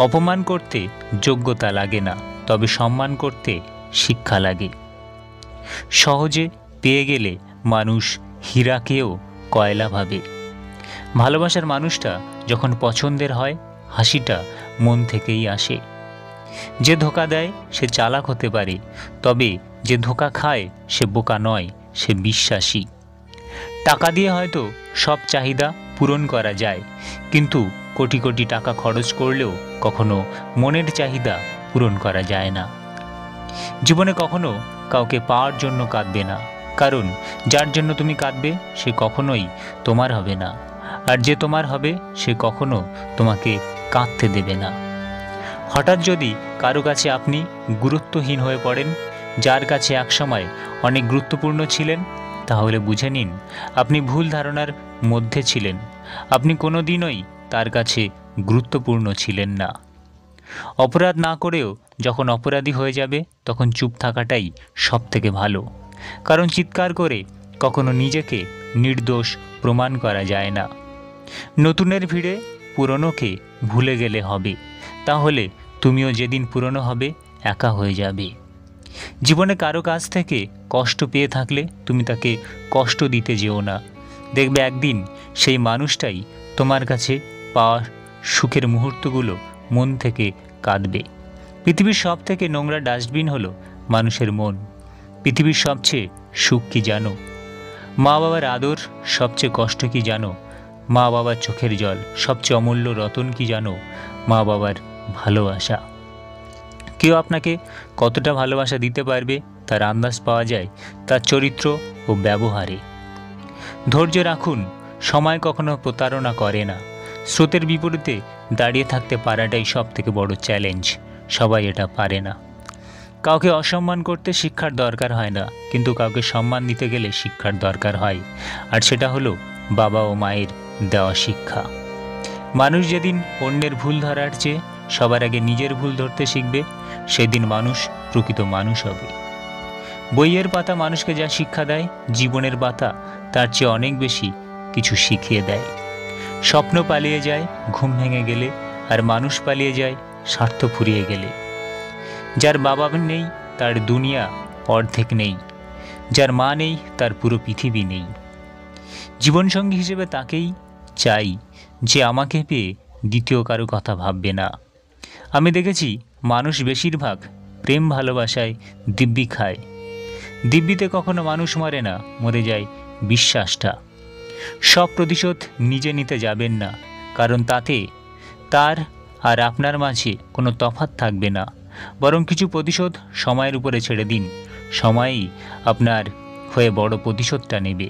অপমান করতে যোগ্যতা লাগে না, তবে সম্মান করতে শিক্ষা লাগে। সহজে পেয়ে গেলে মানুষ হীরাকেও কয়লা ভাবে। ভালোবাসার মানুষটা যখন পছন্দের হয়, হাসিটা মন থেকেই আসে। যে ধোঁকা দেয় সে চালাক হতে পারে, তবে যে ধোঁকা খায় সে বোকা নয়, সে বিশ্বাসী। টাকা দিয়ে হয়তো সব চাহিদা পূরণ করা যায়, কিন্তু কোটি কোটি টাকা খরচ করলেও কখনো মনের চাহিদা পূরণ করা যায় না। জীবনে কখনো কাউকে পাওয়ার জন্য কাঁদবে না, কারণ যার জন্য তুমি কাঁদবে সে কখনোই তোমার হবে না, আর যে তোমার হবে সে কখনো তোমাকে কাঁদতে দেবে না। হঠাৎ যদি কারো কাছে আপনি গুরুত্বহীন হয়ে পড়েন, যার কাছে একসময় অনেক গুরুত্বপূর্ণ ছিলেন, তাহলে বুঝে নিন আপনি ভুল ধারণার মধ্যে ছিলেন। আপনি কোনো দিনই তার কাছে গুরুত্বপূর্ণ ছিলেন না। অপরাধ না করেও যখন অপরাধী হয়ে যাবে, তখন চুপ থাকাটাই সব থেকে ভালো, কারণ চিৎকার করে কখনো নিজেকে নির্দোষ প্রমাণ করা যায় না। নতুনের ভিড়ে পুরনোকে ভুলে গেলে হবে, তাহলে তুমিও যেদিন পুরনো হবে একা হয়ে যাবে। জীবনে কারো কাছ থেকে কষ্ট পেয়ে থাকলে তুমি তাকে কষ্ট দিতে যেও না। দেখবে একদিন সেই মানুষটাই তোমার কাছে পাওয়া সুখের মুহূর্তগুলো মন থেকে কাঁদবে। পৃথিবীর সব থেকে নোংরা ডাস্টবিন হলো মানুষের মন। পৃথিবীর সবচেয়ে সুখ কি জানো? মা বাবার আদর। সবচেয়ে কষ্ট কি জানো? মা বাবার চোখের জল। সবচেয়ে অমূল্য রতন কি জানো? মা বাবার ভালোবাসা। কেউ আপনাকে কতটা ভালোবাসা দিতে পারবে তার আন্দাজ পাওয়া যায় তার চরিত্র ও ব্যবহারে। ধৈর্য রাখুন, সময় কখনো প্রতারণা করে না। স্রোতের বিপরীতে দাঁড়িয়ে থাকতে পারাটাই সব থেকে বড় চ্যালেঞ্জ। সবাই এটা পারে না। কাউকে অসম্মান করতে শিক্ষার দরকার হয় না, কিন্তু কাউকে সম্মান দিতে গেলে শিক্ষার দরকার হয়, আর সেটা হলো বাবা ও মায়ের দেওয়া শিক্ষা। মানুষ যেদিন অন্যের ভুল ধরার চেয়ে সবার আগে নিজের ভুল ধরতে শিখবে, সেদিন মানুষ প্রকৃত মানুষ হবে। বইয়ের পাতা মানুষকে যা শিক্ষা দেয়, জীবনের পাতা তার চেয়ে অনেক বেশি কিছু শিখিয়ে দেয়। স্বপ্ন পালিয়ে যায় ঘুম ভেঙে গেলে, আর মানুষ পালিয়ে যায় স্বার্থ ফুরিয়ে গেলে। যার বাবা নেই তার দুনিয়া অর্ধেক নেই, যার মা নেই তার পুরো পৃথিবী নেই। জীবনসঙ্গী হিসেবে তাকেই চাই যে আমাকে পেয়ে দ্বিতীয় কারো কথা ভাববে না। আমি দেখেছি মানুষ বেশিরভাগ প্রেম ভালোবাসায় দিব্যি খায়। দিব্যিতে কখনো মানুষ মরে না, মরে যায় বিশ্বাসটা। সব প্রতিশোধ নিজে নিতে যাবেন না, কারণ তাতে তার আর আপনার মাঝে কোনো তফাৎ থাকবে না। বরং কিছু প্রতিশোধ সময়ের উপরে ছেড়ে দিন, সময়ই আপনার হয়ে বড় প্রতিশোধটা নেবে।